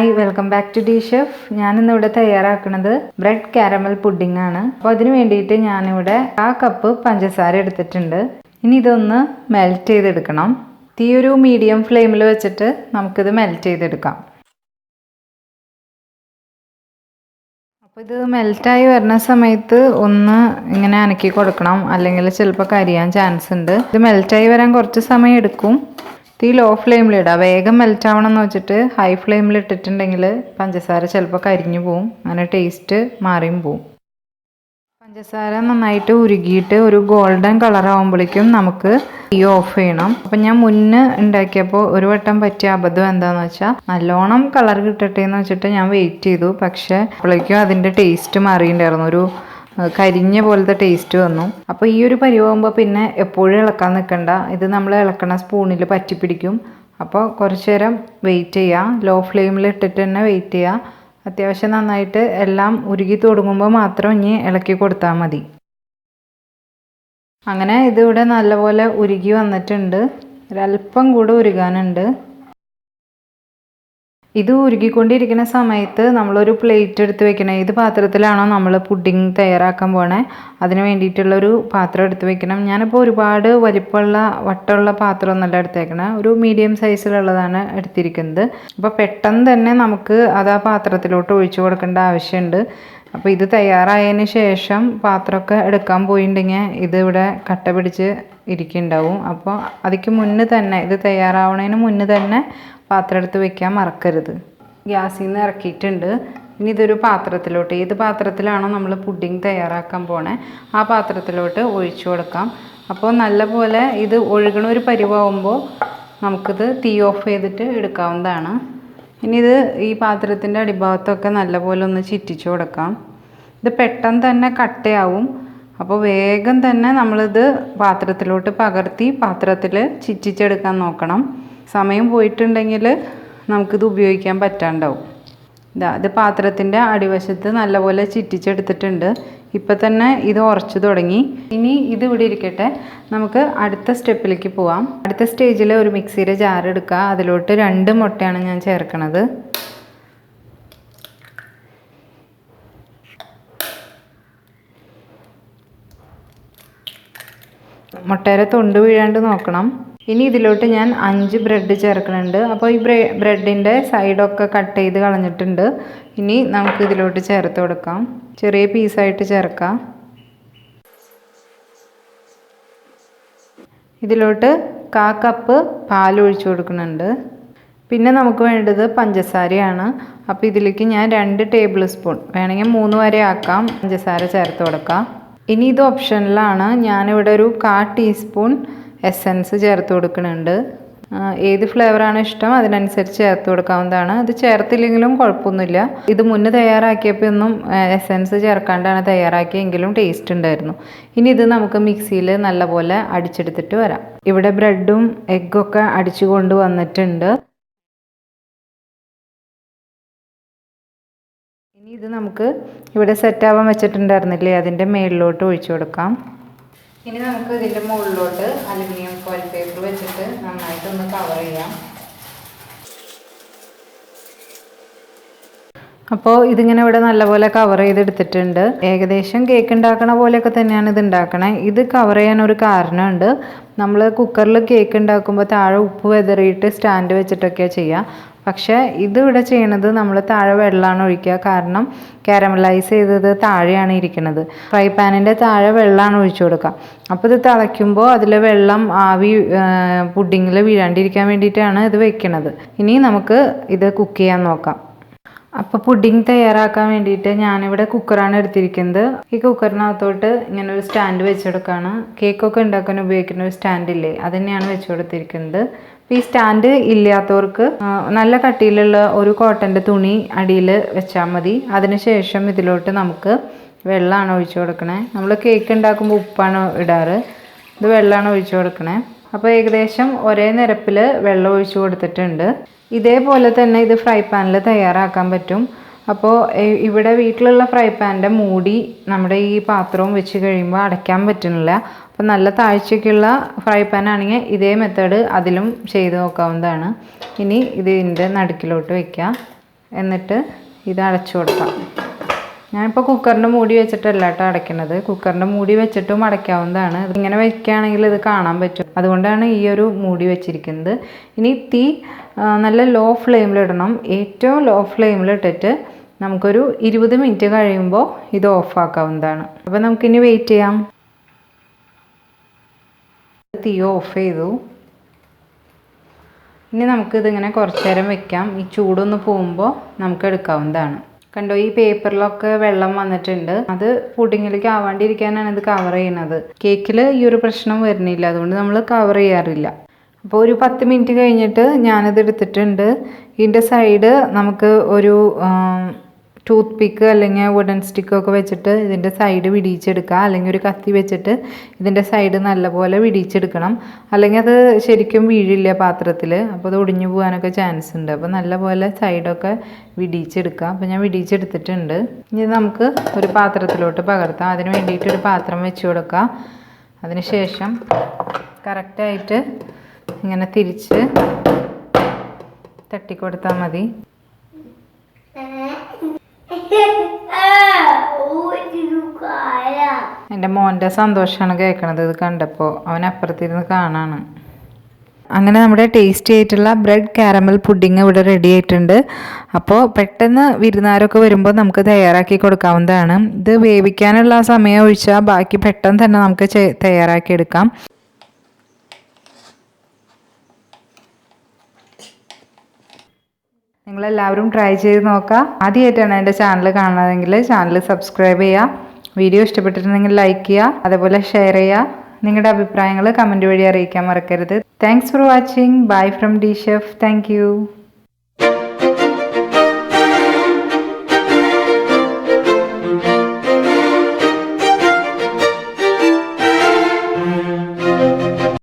Hi, welcome back to the chef. ഞാനിന്നിവിടെ തയ്യാറാക്കുന്നത് bread caramel pudding ആണ്. അപ്പോൾ അതിന് വേണ്ടിയിട്ട് ഞാനിവിടെ 1 കപ്പ് പഞ്ചസാര എടുത്തിട്ടുണ്ട്. ഇനി ഇതൊന്ന് മെൽറ്റ് ചെയ്തെടുക്കണം. തീ ഒരു മീഡിയം ഫ്ലെയിമിൽ വെച്ചിട്ട് നമുക്കിത് മെൽറ്റ് ചെയ്തെടുക്കാം. അപ്പോൾ ഇത് മെൽറ്റായി വരുന്ന സമയത്ത് ഒന്ന് ഇങ്ങനെ അനക്കി കൊടുക്കണം, അല്ലെങ്കിൽ ചിലപ്പോൾ കരിയാൻ ചാൻസ് ഉണ്ട്. ഇത് മെൽറ്റായി വരാൻ കുറച്ച് സമയം എടുക്കും. തീ ലോ ഫ്ലെയിമിലിടുക. വേഗം മെൽറ്റ് ആവണം എന്ന് വെച്ചിട്ട് ഹൈ ഫ്ലെയിമിൽ ഇട്ടിട്ടുണ്ടെങ്കിൽ പഞ്ചസാര ചിലപ്പോൾ കരിഞ്ഞു പോവും, അങ്ങനെ ടേസ്റ്റ് മാറിയും പോവും. പഞ്ചസാര നന്നായിട്ട് ഉരുകിയിട്ട് ഒരു ഗോൾഡൻ കളർ ആകുമ്പോഴേക്കും നമുക്ക് തീ ഓഫ് ചെയ്യണം. അപ്പം ഞാൻ മുന്നേ ഉണ്ടാക്കിയപ്പോൾ ഒരു വട്ടം പറ്റിയ അബദ്ധം എന്താണെന്ന് വെച്ചാൽ നല്ലോണം കളർ കിട്ടട്ടെ എന്ന് വെച്ചിട്ട് ഞാൻ വെയിറ്റ് ചെയ്തു. പക്ഷേ അപ്പോഴേക്കും അതിൻ്റെ ടേസ്റ്റ് മാറിയിട്ടുണ്ടായിരുന്നു, ഒരു കരിഞ്ഞ പോലത്തെ ടേസ്റ്റ് വന്നു. അപ്പോൾ ഈ ഒരു പരിവാകുമ്പോൾ പിന്നെ എപ്പോഴും ഇളക്കാൻ നിൽക്കണ്ട. ഇത് നമ്മൾ ഇളക്കണ സ്പൂണിൽ പറ്റിപ്പിടിക്കും. അപ്പോൾ കുറച്ച് നേരം വെയിറ്റ് ചെയ്യുക. ലോ ഫ്ലെയിമിൽ ഇട്ടിട്ട് തന്നെ വെയിറ്റ് ചെയ്യുക. അത്യാവശ്യം നന്നായിട്ട് എല്ലാം ഉരുകി തുടങ്ങുമ്പോൾ മാത്രം ഇനി ഇളക്കി കൊടുത്താൽ മതി. അങ്ങനെ ഇതിവിടെ നല്ലപോലെ ഉരുകി വന്നിട്ടുണ്ട്. ഒരല്പം കൂടെ ഉരുകാനുണ്ട്. ഇത് ഉരുകിക്കൊണ്ടിരിക്കുന്ന സമയത്ത് നമ്മളൊരു പ്ലേറ്റ് എടുത്ത് വെക്കണം. ഏത് പാത്രത്തിലാണോ നമ്മൾ പുഡിംഗ് തയ്യാറാക്കാൻ പോണേ അതിന് വേണ്ടിയിട്ടുള്ളൊരു പാത്രം എടുത്ത് വെക്കണം. ഞാനിപ്പോൾ ഒരുപാട് വലിപ്പമുള്ള വട്ടമുള്ള പാത്രമൊന്നുമല്ല എടുത്തേക്കണേ, ഒരു മീഡിയം സൈസിലുള്ളതാണ് എടുത്തിരിക്കുന്നത്. അപ്പോൾ പെട്ടെന്ന് തന്നെ നമുക്ക് അത് ആ പാത്രത്തിലോട്ട് ഒഴിച്ചു കൊടുക്കേണ്ട ആവശ്യമുണ്ട്. അപ്പോൾ ഇത് തയ്യാറായതിന് ശേഷം പാത്രമൊക്കെ എടുക്കാൻ പോയിട്ടുണ്ടെങ്കിൽ ഇതിവിടെ കട്ട പിടിച്ച് ഇരിക്കുന്നുണ്ടാവും. അപ്പോൾ അതിക്ക് മുന്നേ തന്നെ, ഇത് തയ്യാറാവണതിന് മുന്നേ തന്നെ പാത്രം എടുത്ത് വെക്കാൻ മറക്കരുത്. ഗ്യാസിൽ നിന്ന് ഇറക്കിയിട്ടുണ്ട്. ഇനി ഇതൊരു പാത്രത്തിലോട്ട്, ഏത് പാത്രത്തിലാണോ നമ്മൾ പുഡിംഗ് തയ്യാറാക്കാൻ പോണേ ആ പാത്രത്തിലോട്ട് ഒഴിച്ചു കൊടുക്കാം. അപ്പോൾ നല്ലപോലെ ഇത് ഒഴുകണ ഒരു പരിവാകുമ്പോൾ നമുക്കിത് തീ ഓഫ് ചെയ്തിട്ട് എടുക്കാവുന്നതാണ്. ഇനി ഇത് ഈ പാത്രത്തിൻ്റെ അടിഭാഗത്തൊക്കെ നല്ലപോലെ ഒന്ന് ചുറ്റിച്ചു കൊടുക്കാം. ഇത് പെട്ടെന്ന് തന്നെ കട്ടയാവും. അപ്പോൾ വേഗം തന്നെ നമ്മളിത് പാത്രത്തിലോട്ട് പകർത്തി പാത്രത്തിൽ ചുറ്റിച്ചെടുക്കാൻ നോക്കണം. സമയം പോയിട്ടുണ്ടെങ്കിൽ നമുക്കിത് ഉപയോഗിക്കാൻ പറ്റാണ്ടാവും. ഇത് പാത്രത്തിൻ്റെ അടിവശത്ത് നല്ലപോലെ ചുറ്റിച്ചെടുത്തിട്ടുണ്ട്. ഇപ്പം തന്നെ ഇത് ഉറച്ചു തുടങ്ങി. ഇനി ഇത് ഇവിടെ ഇരിക്കട്ടെ, നമുക്ക് അടുത്ത സ്റ്റെപ്പിലേക്ക് പോവാം. അടുത്ത സ്റ്റേജിൽ ഒരു മിക്സിയുടെ ജാർ എടുക്കുക. അതിലോട്ട് 2 മുട്ടയാണ് ഞാൻ ചേർക്കണത്. മുട്ടയുടെ തൊണ്ട് വീഴാണ്ട് നോക്കണം. ഇനി ഇതിലോട്ട് ഞാൻ 5 ബ്രെഡ് ചേർക്കുന്നുണ്ട്. അപ്പോൾ ഈ ബ്രെഡിൻ്റെ സൈഡൊക്കെ കട്ട് ചെയ്ത് കളഞ്ഞിട്ടുണ്ട്. ഇനി നമുക്ക് ഇതിലോട്ട് ചേർത്ത് കൊടുക്കാം. ചെറിയ പീസായിട്ട് ചേർക്കാം. ഇതിലോട്ട് 1/4 കപ്പ് പാൽ ഒഴിച്ചു കൊടുക്കുന്നുണ്ട്. പിന്നെ നമുക്ക് വേണ്ടത് പഞ്ചസാരയാണ്. അപ്പോൾ ഇതിലേക്ക് ഞാൻ 2 ടേബിൾ സ്പൂൺ, വേണമെങ്കിൽ 3 വരെ ആക്കാം, പഞ്ചസാര ചേർത്ത് കൊടുക്കാം. ഇനി ഇത് ഓപ്ഷനിലാണ്. ഞാനിവിടെ ഒരു 1/4 ടീസ്പൂൺ എസൻസ് ചേർത്ത് കൊടുക്കുന്നുണ്ട്. ഏത് ഫ്ലേവറാണ് ഇഷ്ടം അതിനനുസരിച്ച് ചേർത്ത് കൊടുക്കാവുന്നതാണ്. ഇത് ചേർത്തില്ലെങ്കിലും കുഴപ്പമൊന്നുമില്ല. ഇത് മുന്നേ തയ്യാറാക്കിയപ്പോൾ ഒന്നും എസൻസ് ചേർക്കാണ്ടാണ് തയ്യാറാക്കിയെങ്കിലും ടേസ്റ്റ് ഉണ്ടായിരുന്നു. ഇനി ഇത് നമുക്ക് മിക്സിയിൽ നല്ലപോലെ അടിച്ചെടുത്തിട്ട് വരാം. ഇവിടെ ബ്രെഡും എഗ്ഗൊക്കെ അടിച്ചു കൊണ്ട് വന്നിട്ടുണ്ട്. ഇനി ഇത് നമുക്ക് ഇവിടെ സെറ്റാവാൻ വെച്ചിട്ടുണ്ടായിരുന്നില്ലേ അതിൻ്റെ മേളിലോട്ട് ഒഴിച്ചു കൊടുക്കാം. ഇനി നമുക്ക് ഇതിൻ്റെ മുകളിലോട്ട് അലുമിനിയം ഫോയിൽ പേപ്പർ വെച്ചിട്ട് നന്നായിട്ടൊന്ന് കവർ ചെയ്യാം. അപ്പോൾ ഇതിങ്ങനെ ഇവിടെ നല്ലപോലെ കവർ ചെയ്തെടുത്തിട്ടുണ്ട്. ഏകദേശം കേക്ക് ഉണ്ടാക്കണ പോലെയൊക്കെ തന്നെയാണ് ഇത് ഉണ്ടാക്കണേ. ഇത് കവർ ചെയ്യാൻ ഒരു കാരണമുണ്ട്. നമ്മൾ കുക്കറിൽ കേക്ക് ഉണ്ടാക്കുമ്പോൾ താഴെ ഉപ്പ് വെതറിയിട്ട് സ്റ്റാൻഡ് വെച്ചിട്ടൊക്കെയാണ് ചെയ്യുക. പക്ഷേ ഇതിവിടെ ചെയ്യണത് നമ്മൾ താഴെ വെള്ളമാണ് ഒഴിക്കുക. കാരണം കാരമലൈസ് ചെയ്തത് താഴെയാണ് ഇരിക്കുന്നത്. ഫ്രൈ പാനിൻ്റെ താഴെ വെള്ളമാണ് ഒഴിച്ചു കൊടുക്കുക. അപ്പോൾ ഇത് തിളയ്ക്കുമ്പോൾ അതിൽ വെള്ളം ആവി പുഡിങ്ങിൽ വീഴാണ്ടിരിക്കാൻ വേണ്ടിയിട്ടാണ് ഇത് വെക്കുന്നത്. ഇനി നമുക്ക് ഇത് കുക്ക് ചെയ്യാൻ നോക്കാം. അപ്പോൾ പുഡിംഗ് തയ്യാറാക്കാൻ വേണ്ടിയിട്ട് ഞാനിവിടെ കുക്കറാണ് എടുത്തിരിക്കുന്നത്. ഈ കുക്കറിനകത്തോട്ട് ഇങ്ങനെ ഒരു സ്റ്റാൻഡ് വെച്ചെടുക്കുകയാണ്. കേക്കൊക്കെ ഉണ്ടാക്കാൻ ഉപയോഗിക്കുന്ന ഒരു സ്റ്റാൻഡില്ലേ അത് തന്നെയാണ് വെച്ച് കൊടുത്തിരിക്കുന്നത്. അപ്പോൾ ഈ സ്റ്റാൻഡ് ഇല്ലാത്തവർക്ക് നല്ല കട്ടിയിലുള്ള ഒരു കോട്ടൻ്റെ തുണി അടിയിൽ വെച്ചാൽ മതി. അതിനുശേഷം ഇതിലോട്ട് നമുക്ക് വെള്ളമാണ് ഒഴിച്ചു കൊടുക്കണേ. നമ്മൾ കേക്ക് ഉണ്ടാക്കുമ്പോൾ ഉപ്പാണ് ഇടാറ്, ഇത് വെള്ളമാണ് ഒഴിച്ചു കൊടുക്കണേ. അപ്പോൾ ഏകദേശം ഒരേ നിരപ്പിൽ വെള്ളം ഒഴിച്ചു കൊടുത്തിട്ടുണ്ട്. ഇതേപോലെ തന്നെ ഇത് ഫ്രൈ പാനിൽ തയ്യാറാക്കാൻ പറ്റും. അപ്പോൾ ഇവിടെ വീട്ടിലുള്ള ഫ്രൈ പാനിൻ്റെ മൂടി നമ്മുടെ ഈ പാത്രവും വെച്ച് കഴിയുമ്പോൾ അടയ്ക്കാൻ പറ്റുന്നില്ല. അപ്പോൾ നല്ല താഴ്ചയ്ക്കുള്ള ഫ്രൈ പാൻ ആണെങ്കിൽ ഇതേ മെത്തേഡ് അതിലും ചെയ്ത് നോക്കാവുന്നതാണ്. ഇനി ഇതിൻ്റെ നടുക്കിലോട്ട് വയ്ക്കുക. എന്നിട്ട് ഇത് അടച്ചു കൊടുക്കാം. ഞാനിപ്പോൾ കുക്കറിൻ്റെ മൂടി വെച്ചിട്ടല്ല കേട്ടോ അടയ്ക്കുന്നത്. കുക്കറിൻ്റെ മൂടി വെച്ചിട്ടും അടയ്ക്കാവുന്നതാണ്. ഇങ്ങനെ വയ്ക്കുകയാണെങ്കിൽ ഇത് കാണാൻ പറ്റും. അതുകൊണ്ടാണ് ഈ ഒരു മൂടി വെച്ചിരിക്കുന്നത്. ഇനി തീ നല്ല ലോ ഫ്ലെയിമിലിടണം. ഏറ്റവും ലോ ഫ്ലെയിമിലിട്ടിട്ട് നമുക്കൊരു 20 മിനിറ്റ് കഴിയുമ്പോൾ ഇത് ഓഫാക്കാവുന്നതാണ്. അപ്പോൾ നമുക്കിനി വെയിറ്റ് ചെയ്യാം. തീ ഓഫ് ചെയ്തു. ഇനി നമുക്കിതിങ്ങനെ കുറച്ച് നേരം വെക്കാം. ഈ ചൂടൊന്ന് പോകുമ്പോൾ നമുക്ക് എടുക്കാവുന്നതാണ്. കണ്ടോ, ഈ പേപ്പറിലൊക്കെ വെള്ളം വന്നിട്ടുണ്ട്. അത് പുഡിങ്ങിലേക്ക് ആവാണ്ടിരിക്കാനാണ് ഇത് കവർ ചെയ്യുന്നത്. കേക്കിൽ ഈ ഒരു പ്രശ്നം വരുന്നില്ല, അതുകൊണ്ട് നമ്മൾ കവർ ചെയ്യാറില്ല. അപ്പോൾ ഒരു 10 മിനിറ്റ് കഴിഞ്ഞിട്ട് ഞാനിത് എടുത്തിട്ടുണ്ട്. ഇതിൻ്റെ സൈഡ് നമുക്ക് ഒരു ടൂത്ത് പിക്ക് അല്ലെങ്കിൽ വുഡൻ സ്റ്റിക്കൊക്കെ വെച്ചിട്ട് ഇതിൻ്റെ സൈഡ് വിടിയിച്ചെടുക്കുക. അല്ലെങ്കിൽ ഒരു കത്തി വെച്ചിട്ട് ഇതിൻ്റെ സൈഡ് നല്ലപോലെ വിടിയിച്ചെടുക്കണം. അല്ലെങ്കിൽ അത് ശരിക്കും വീഴില്ല പാത്രത്തിൽ. അപ്പോൾ അത് ഒടിഞ്ഞു പോകാനൊക്കെ ചാൻസ് ഉണ്ട്. അപ്പോൾ നല്ലപോലെ സൈഡൊക്കെ വിടിയിച്ചെടുക്കുക. അപ്പോൾ ഞാൻ വിടിയിച്ചെടുത്തിട്ടുണ്ട്. ഇനി നമുക്ക് ഒരു പാത്രത്തിലോട്ട് പകർത്താം. അതിന് വേണ്ടിയിട്ടൊരു പാത്രം വെച്ച് കൊടുക്കുക. അതിന് ശേഷം കറക്റ്റായിട്ട് ഇങ്ങനെ തിരിച്ച് തട്ടിക്കൊടുത്താൽ മതി. എൻ്റെ മോൻ്റെ സന്തോഷമാണ് കേൾക്കണത് ഇത് കണ്ടപ്പോൾ. അവൻ അപ്പുറത്തിരുന്ന് കാണാണ്. അങ്ങനെ നമ്മുടെ ടേസ്റ്റി ആയിട്ടുള്ള ബ്രെഡ് കാരമൽ പുഡിങ് ഇവിടെ റെഡി ആയിട്ടുണ്ട്. അപ്പോൾ പെട്ടെന്ന് വിരുന്നുകാരൊക്കെ വരുമ്പോൾ നമുക്ക് തയ്യാറാക്കി കൊടുക്കാവുന്നതാണ്. ഇത് വേവിക്കാനുള്ള സമയം ഒഴിച്ചാൽ ബാക്കി പെട്ടെന്ന് തന്നെ നമുക്ക് തയ്യാറാക്കിയെടുക്കാം. നിങ്ങളെല്ലാവരും ട്രൈ ചെയ്ത് നോക്കുക. ആദ്യമായിട്ടാണ് എൻ്റെ ചാനൽ കാണുന്നതെങ്കിൽ ചാനൽ സബ്സ്ക്രൈബ് ചെയ്യുക. വീഡിയോ ഇഷ്ടപ്പെട്ടിട്ടുണ്ടെങ്കിൽ ലൈക്ക് ചെയ്യുക, അതേപോലെ ഷെയർ ചെയ്യുക. നിങ്ങളുടെ അഭിപ്രായങ്ങൾ കമൻറ്റ് വഴി അറിയിക്കാൻ മറക്കരുത്. Thanks for watching. Bye from D chef. Thank you.